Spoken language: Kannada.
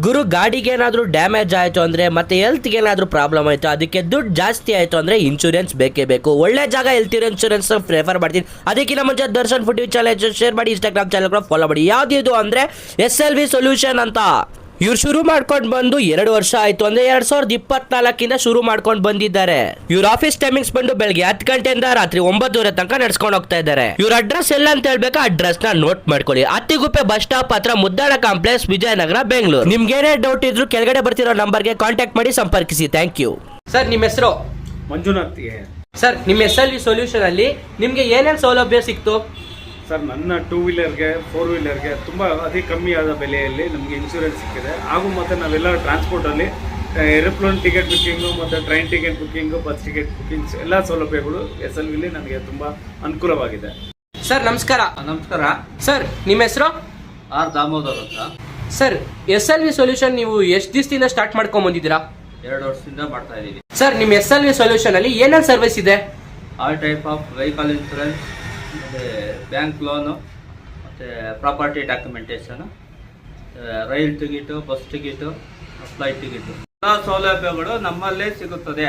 ಗುರು ಗಾಡಿಗೆ ಏನಾದರೂ ಡ್ಯಾಮೇಜ್ ಆಯಿತು ಅಂದರೆ ಮತ್ತೆ ಹೆಲ್ತ್ಗೆ ಏನಾದರೂ ಪ್ರಾಬ್ಲಮ್ ಆಯಿತು, ಅದಕ್ಕೆ ದುಡ್ಡು ಜಾಸ್ತಿ ಆಯಿತು ಅಂದರೆ ಇನ್ಶೂರೆನ್ಸ್ ಬೇಕೇ ಬೇಕು. ಒಳ್ಳೆ ಜಾಗ ಹೆಲ್ತ್ ಇನ್ಶೂರೆನ್ಸ್ ಪ್ರಿಫರ್ ಮಾಡ್ತೀನಿ. ಅದಕ್ಕಿಂತ ಮುಂಚೆ ದರ್ಶನ್ ಫುಡ್ ಚಾಲೆಂಜ್ ಶೇರ್ ಮಾಡಿ, ಇನ್ಸ್ಟಾಗ್ರಾಮ್ ಚಾನಲ್ ಕೂಡ ಫಾಲೋ ಮಾಡಿ. ಯಾವ್ದು ಅಂದರೆ SLV ಸೊಲ್ಯೂಷನ್ ಅಂತ. ಇವ್ರು ಶುರು ಮಾಡ್ಕೊಂಡು ಬಂದು 2 ವರ್ಷ ಆಯ್ತು, ಅಂದ್ರೆ 2024 ಶುರು ಮಾಡ್ಕೊಂಡು ಬಂದಿದ್ದಾರೆ. ಇವ್ರ ಆಫೀಸ್ ಟೈಮಿಂಗ್ಸ್ ಬಂದು ಬೆಳಗ್ಗೆ 10 ಗಂಟೆಯಿಂದ ರಾತ್ರಿ 9:30 ತನಕ ನಡ್ಸ್ಕೊಂಡು ಹೋಗ್ತಾ ಇದ್ದಾರೆ. ಇವ್ರ ಅಡ್ರೆಸ್ ಎಲ್ಲ ಅಂತ ಹೇಳ್ಬೇಕಾ, ಅಡ್ರೆಸ್ ನ ನೋಟ್ ಮಾಡ್ಕೊಳ್ಳಿ. ಅತ್ತಿಗುಪ್ಪೆ ಬಸ್ ಸ್ಟಾಪ್ ಹತ್ರ ಮುದ್ದಾಡ ಕಾಂಪ್ಲೆಕ್ಸ್, ವಿಜಯನಗರ, ಬೆಂಗಳೂರು. ನಿಮ್ಗೆ ಏನೇ ಡೌಟ್ ಇದ್ರು ಕೆಳಗಡೆ ಬರ್ತಿರೋ ನಂಬರ್ಗೆ ಕಾಂಟ್ಯಾಕ್ಟ್ ಮಾಡಿ ಸಂಪರ್ಕಿಸಿ. Thank you. ಸರ್ ನಿಮ್ಮ ಹೆಸರು? ಮಂಜುನಾಥ್. ಸರ್ ನಿಮ್ಮ SLV ಸೊಲ್ಯೂಷನ್ ಅಲ್ಲಿ ನಿಮ್ಗೆ ಏನೇನು ಸೌಲಭ್ಯ ಸಿಕ್ತು? ಸರ್, ನನ್ನ 2 ವೀಲರ್ಗೆ 4 ವೀಲರ್ಗೆ ತುಂಬ ಅತಿ ಕಮ್ಮಿಯಾದ ಬೆಲೆಯಲ್ಲಿ ನಮಗೆ ಇನ್ಶೂರೆನ್ಸ್ ಸಿಕ್ಕಿದೆ. ಹಾಗೂ ಮತ್ತು ನಾವೆಲ್ಲ ಟ್ರಾನ್ಸ್ಪೋರ್ಟಲ್ಲಿ ಏರೋಪ್ಲೇನ್ ಟಿಕೆಟ್ ಬುಕ್ಕಿಂಗು ಮತ್ತು train ticket booking, bus ticket bookings ಎಲ್ಲ ಸೌಲಭ್ಯಗಳು SLVಲಿ ನನಗೆ ತುಂಬ ಅನುಕೂಲವಾಗಿದೆ. ಸರ್ ನಮಸ್ಕಾರ. ನಮಸ್ಕಾರ ಸರ್ ನಿಮ್ಮ ಹೆಸರು? ಆರ್ ದಾಮೋದರ್ ಅಂತ. ಸರ್ SLV ಸೊಲ್ಯೂಷನ್ ನೀವು ಎಷ್ಟು ದಿವಸದಿಂದ ಸ್ಟಾರ್ಟ್ ಮಾಡ್ಕೊಂಡ್ ಬಂದಿದ್ದೀರಾ? 2 ವರ್ಷದಿಂದ ಮಾಡ್ತಾ ಇದ್ದೀವಿ. ಸರ್ ನಿಮ್ಮ SLV ಸೊಲ್ಯೂಷನ್ ಅಲ್ಲಿ ಏನೇನು ಸರ್ವಿಸ್ ಇದೆ? All type of vehicle insurance, ಮತ್ತು ಬ್ಯಾಂಕ್ ಲೋನು, ಮತ್ತು property documentation, rail ticket, bus ticket, flight ticket ಎಲ್ಲ ಸೌಲಭ್ಯಗಳು ನಮ್ಮಲ್ಲೇ ಸಿಗುತ್ತದೆ.